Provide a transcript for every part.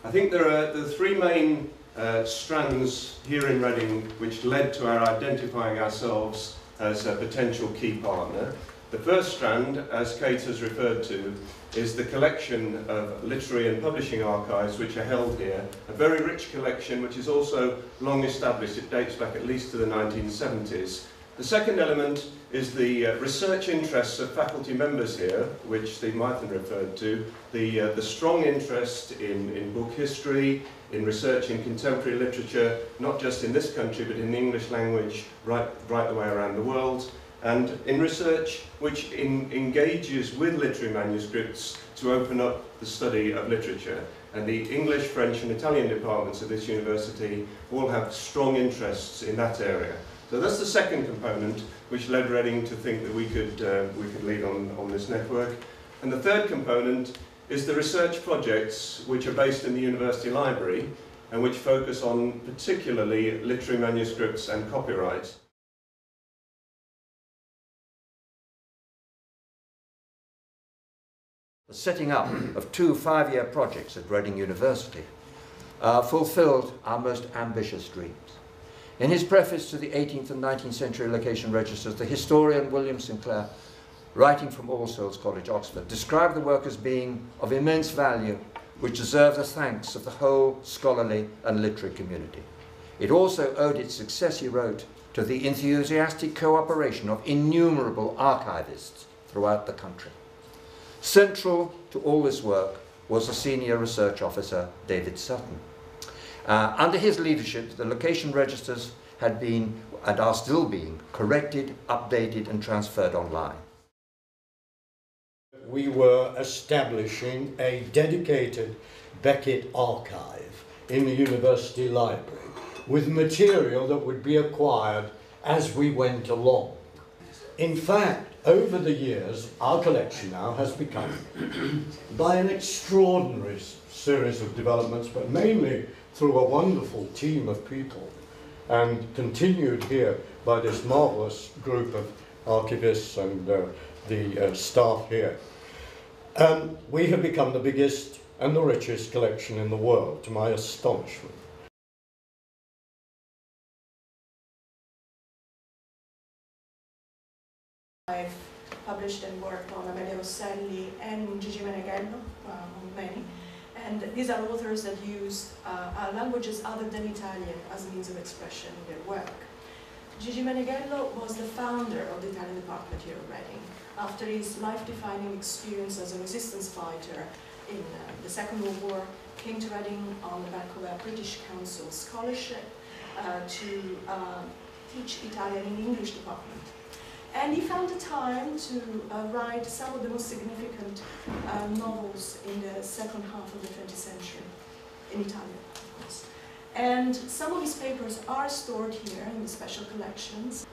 I think there are the three main strands here in Reading which led to our identifying ourselves as a potential key partner. The first strand, as Kate has referred to, is the collection of literary and publishing archives which are held here. A very rich collection which is also long established. It dates back at least to the 1970s. The second element is the research interests of faculty members here, which Steve Mython referred to, the strong interest in book history, in research in contemporary literature, not just in this country but in the English language right the way around the world, and in research which engages with literary manuscripts to open up the study of literature. And the English, French and Italian departments of this university all have strong interests in that area. So that's the second component which led Reading to think that we could lead on this network. And the third component is the research projects which are based in the university library and which focus on particularly literary manuscripts and copyright. The setting up of 2 5-year projects at Reading University fulfilled our most ambitious dreams. In his preface to the 18th and 19th century location registers, the historian William Sinclair, writing from All Souls College, Oxford, described the work as being of immense value, which deserved the thanks of the whole scholarly and literary community. It also owed its success, he wrote, to the enthusiastic cooperation of innumerable archivists throughout the country. Central to all this work was the senior research officer, David Sutton. Under his leadership, the location registers had been, and are still being, corrected, updated and transferred online. We were establishing a dedicated Beckett archive in the university library with material that would be acquired as we went along. In fact, over the years, our collection now has become, by an extraordinary series of developments, but mainly through a wonderful team of people, and continued here by this marvellous group of archivists and the staff here. We have become the biggest and the richest collection in the world, to my astonishment. I've published and worked on Amelia Rosselli and Gigi Meneghello, on many. And these are authors that use languages other than Italian as a means of expression in their work. Gigi Meneghello was the founder of the Italian department here at Reading. After his life-defining experience as a resistance fighter in the Second World War, came to Reading on the back of a British Council scholarship to teach Italian in the English department. And he found the time to write some of the most significant novels in the second half of the 20th century, in Italian, of course. And some of his papers are stored here in the special collections.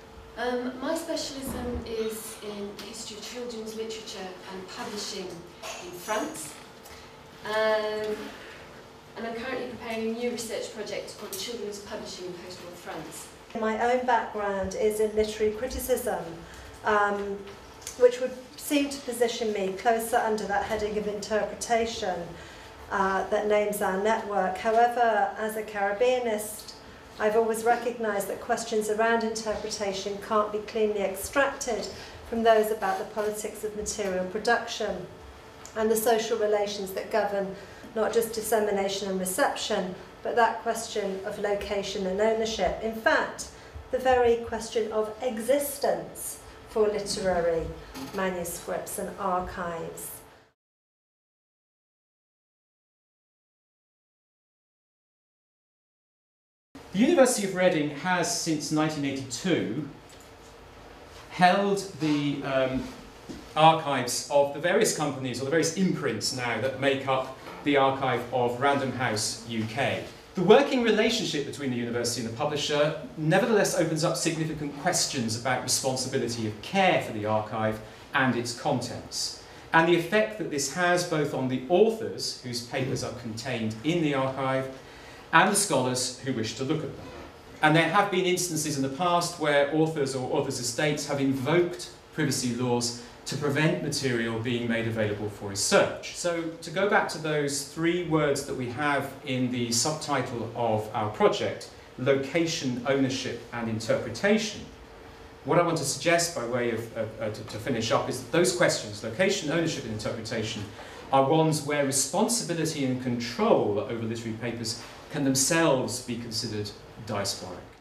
My specialism is in the history of children's literature and publishing in France. And I'm currently preparing a new research project on children's publishing in post-war France. My own background is in literary criticism, which would seem to position me closer under that heading of interpretation that names our network. However, as a Caribbeanist, I've always recognised that questions around interpretation can't be cleanly extracted from those about the politics of material production and the social relations that govern not just dissemination and reception, but that question of location and ownership. In fact, the very question of existence for literary manuscripts and archives. The University of Reading has, since 1982, held the archives of the various companies, or the various imprints now, that make up the archive of Random House UK. The working relationship between the university and the publisher nevertheless opens up significant questions about responsibility of care for the archive and its contents, and the effect that this has both on the authors whose papers are contained in the archive and the scholars who wish to look at them. And there have been instances in the past where authors or authors' estates have invoked privacy laws to prevent material being made available for research. So to go back to those 3 words that we have in the subtitle of our project, location, ownership and interpretation, what I want to suggest by way of to finish up is that those questions, location, ownership and interpretation, are ones where responsibility and control over literary papers can themselves be considered diasporic.